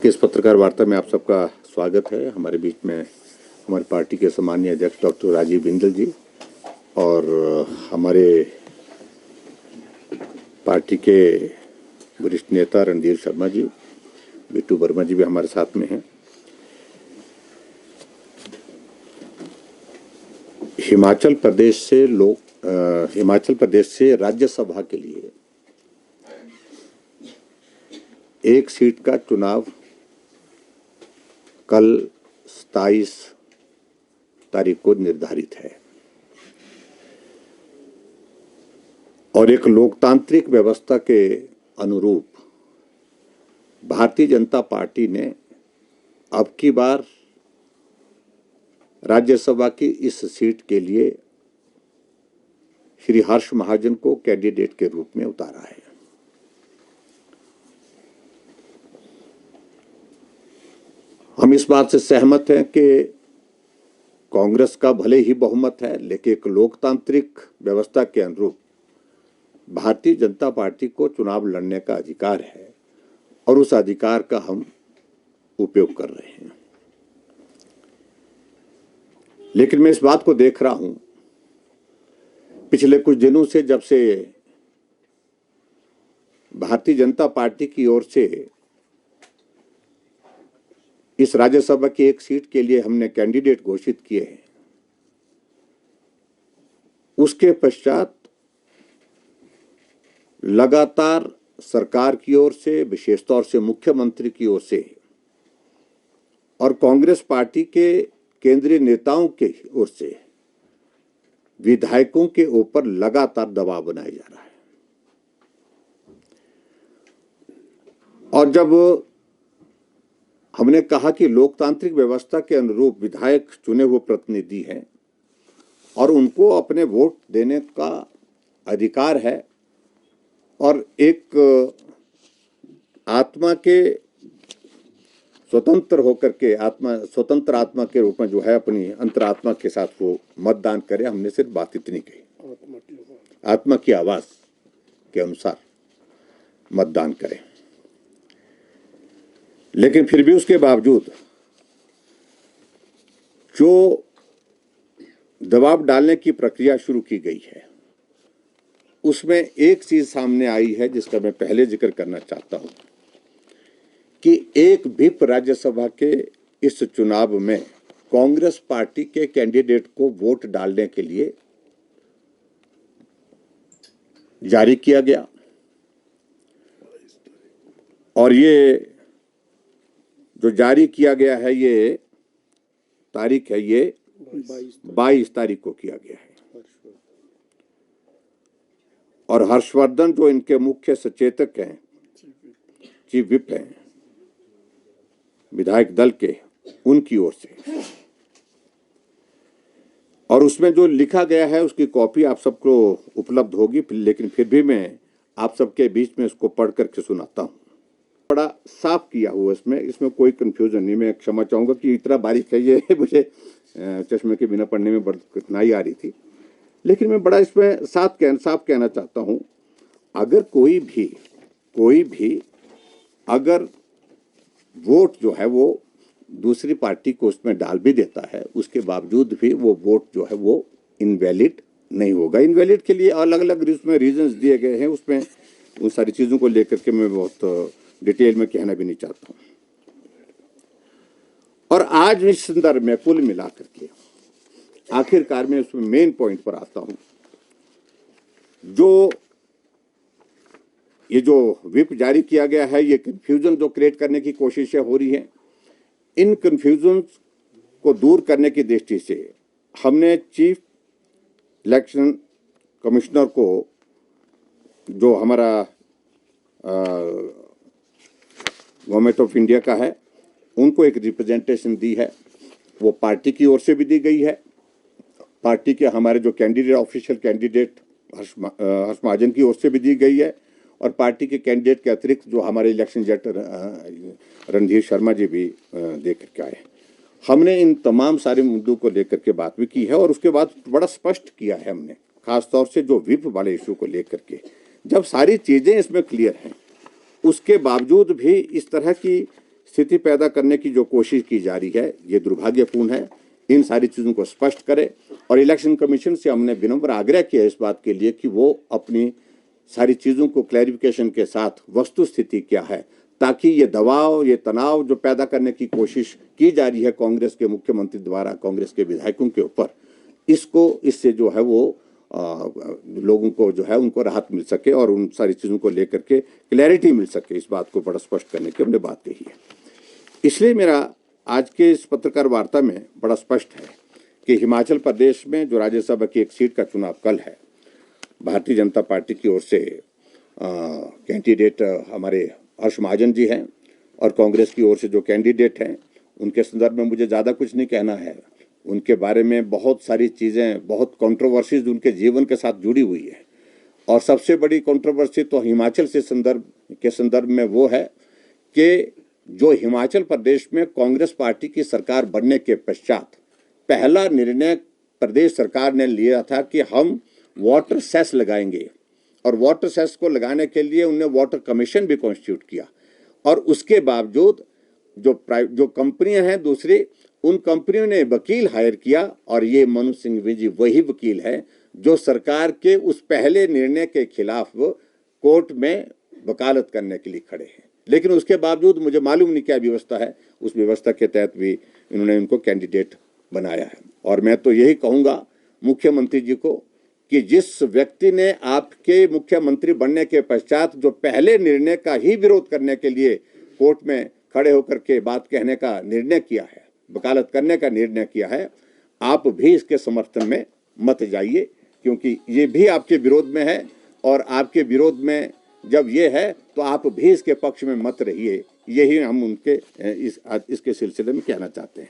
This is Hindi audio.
इस पत्रकार वार्ता में आप सबका स्वागत है। हमारे बीच में हमारी पार्टी के सम्मानीय अध्यक्ष डॉक्टर राजीव बिंदल जी और हमारे पार्टी के वरिष्ठ नेता रणधीर शर्मा जी, बिट्टू वर्मा जी भी हमारे साथ में हैं। हिमाचल प्रदेश से राज्यसभा के लिए एक सीट का चुनाव कल 27 तारीख को निर्धारित है और एक लोकतांत्रिक व्यवस्था के अनुरूप भारतीय जनता पार्टी ने अब की बार राज्यसभा की इस सीट के लिए श्री हर्ष महाजन को कैंडिडेट के रूप में उतारा है। हम इस बात से सहमत हैं कि कांग्रेस का भले ही बहुमत है, लेकिन एक लोकतांत्रिक व्यवस्था के अनुरूप भारतीय जनता पार्टी को चुनाव लड़ने का अधिकार है और उस अधिकार का हम उपयोग कर रहे हैं। लेकिन मैं इस बात को देख रहा हूं पिछले कुछ दिनों से, जब से भारतीय जनता पार्टी की ओर से इस राज्यसभा की एक सीट के लिए हमने कैंडिडेट घोषित किए हैं, उसके पश्चात लगातार सरकार की ओर से, विशेष तौर से मुख्यमंत्री की ओर से और कांग्रेस पार्टी के केंद्रीय नेताओं के ओर से विधायकों के ऊपर लगातार दबाव बनाया जा रहा है। और जब हमने कहा कि लोकतांत्रिक व्यवस्था के अनुरूप विधायक चुने हुए प्रतिनिधि हैं और उनको अपने वोट देने का अधिकार है और एक आत्मा के स्वतंत्र होकर के स्वतंत्र आत्मा के रूप में जो है अपनी अंतरात्मा के साथ वो मतदान करे, हमने सिर्फ बात इतनी कही, आत्मा की आवाज के अनुसार मतदान करें। लेकिन फिर भी उसके बावजूद जो दबाव डालने की प्रक्रिया शुरू की गई है, उसमें एक चीज सामने आई है जिसका मैं पहले जिक्र करना चाहता हूं कि एक व्हिप राज्यसभा के इस चुनाव में कांग्रेस पार्टी के कैंडिडेट को वोट डालने के लिए जारी किया गया और ये जो जारी किया गया है, ये तारीख है, ये 22 तारीख को किया गया है। और हर्षवर्धन जो इनके मुख्य सचेतक हैं, चीफ व्हिप हैं विधायक दल के, उनकी ओर से, और उसमें जो लिखा गया है उसकी कॉपी आप सबको उपलब्ध होगी, लेकिन फिर भी मैं आप सबके बीच में इसको पढ़ करके सुनाता हूं। बड़ा साफ किया हुआ इसमें कोई कंफ्यूजन नहीं। मैं क्षमा चाहूंगा कि इतना बारीक है ये, मुझे चश्मे के बिना पढ़ने में बड़ी कठिनाई आ रही थी, लेकिन मैं बड़ा इसमें साफ कहना चाहता हूं। अगर कोई भी अगर वोट जो है वो दूसरी पार्टी को उसमें डाल भी देता है, उसके बावजूद भी वो वोट जो है वो इनवैलिड नहीं होगा। इनवैलिड के लिए अलग अलग उसमें रीजंस दिए गए हैं, उसमें उन सारी चीजों को लेकर के मैं बहुत डिटेल में कहना भी नहीं चाहता हूं। और आज इस संदर्भ में कुल मिलाकर के आखिरकार मैं उसमें मेन पॉइंट पर आता हूं। ये जो व्हिप जारी किया गया है, ये कंफ्यूजन जो क्रिएट करने की कोशिशें हो रही हैं, इन कंफ्यूजन को दूर करने की दृष्टि से हमने चीफ इलेक्शन कमिश्नर को, जो हमारा गवर्नमेंट ऑफ इंडिया का है, उनको एक रिप्रेजेंटेशन दी है। वो पार्टी की ओर से भी दी गई है, पार्टी के हमारे जो कैंडिडेट, ऑफिशियल कैंडिडेट हर्ष महाजन की ओर से भी दी गई है, और पार्टी के कैंडिडेट के अतिरिक्त जो हमारे इलेक्शन एजेंट रणधीर शर्मा जी भी दे करके आए। हमने इन तमाम सारे मुद्दों को लेकर के बात भी की है और उसके बाद बड़ा स्पष्ट किया है हमने, खासतौर से जो व्हिप वाले इशू को लेकर के। जब सारी चीजें इसमें क्लियर हैं, उसके बावजूद भी इस तरह की स्थिति पैदा करने की जो कोशिश की जा रही है ये दुर्भाग्यपूर्ण है। इन सारी चीज़ों को स्पष्ट करे और इलेक्शन कमीशन से हमने विनम्र आग्रह किया इस बात के लिए कि वो अपनी सारी चीज़ों को क्लैरिफिकेशन के साथ वस्तु स्थिति क्या है, ताकि ये दबाव, ये तनाव जो पैदा करने की कोशिश की जा रही है कांग्रेस के मुख्यमंत्री द्वारा कांग्रेस के विधायकों के ऊपर, इससे जो है वो लोगों को जो है उनको राहत मिल सके और उन सारी चीज़ों को लेकर के क्लैरिटी मिल सके। इस बात को बड़ा स्पष्ट करने की हमने बात कही है। इसलिए मेरा आज के इस पत्रकार वार्ता में बड़ा स्पष्ट है कि हिमाचल प्रदेश में जो राज्यसभा की एक सीट का चुनाव कल है, भारतीय जनता पार्टी की ओर से कैंडिडेट हमारे हर्ष महाजन जी हैं और कांग्रेस की ओर से जो कैंडिडेट हैं उनके संदर्भ में मुझे ज़्यादा कुछ नहीं कहना है। उनके बारे में बहुत सारी चीज़ें, बहुत कंट्रोवर्सीज उनके जीवन के साथ जुड़ी हुई है और सबसे बड़ी कंट्रोवर्सी तो हिमाचल से संदर्भ में वो है कि जो हिमाचल प्रदेश में कांग्रेस पार्टी की सरकार बनने के पश्चात पहला निर्णय प्रदेश सरकार ने लिया था कि हम वाटर सेस लगाएंगे और वाटर सेस को लगाने के लिए उन्होंने वाटर कमीशन भी कॉन्स्टिट्यूट किया और उसके बावजूद जो कंपनियां हैं दूसरी, उन कंपनियों ने वकील हायर किया और ये मनु सिंघवी जी वही वकील है जो सरकार के उस पहले निर्णय के खिलाफ कोर्ट में वकालत करने के लिए खड़े हैं। लेकिन उसके बावजूद मुझे मालूम नहीं क्या व्यवस्था है, उस व्यवस्था के तहत भी इन्होंने उनको कैंडिडेट बनाया है। और मैं तो यही कहूँगा मुख्यमंत्री जी को कि जिस व्यक्ति ने आपके मुख्यमंत्री बनने के पश्चात जो पहले निर्णय का ही विरोध करने के लिए कोर्ट में खड़े होकर के बात कहने का निर्णय किया है, वकालत करने का निर्णय किया है, आप भी इसके समर्थन में मत जाइए, क्योंकि ये भी आपके विरोध में है और आपके विरोध में जब ये है तो आप भी इसके पक्ष में मत रहिए। यही हम उनके इसके सिलसिले में कहना चाहते हैं।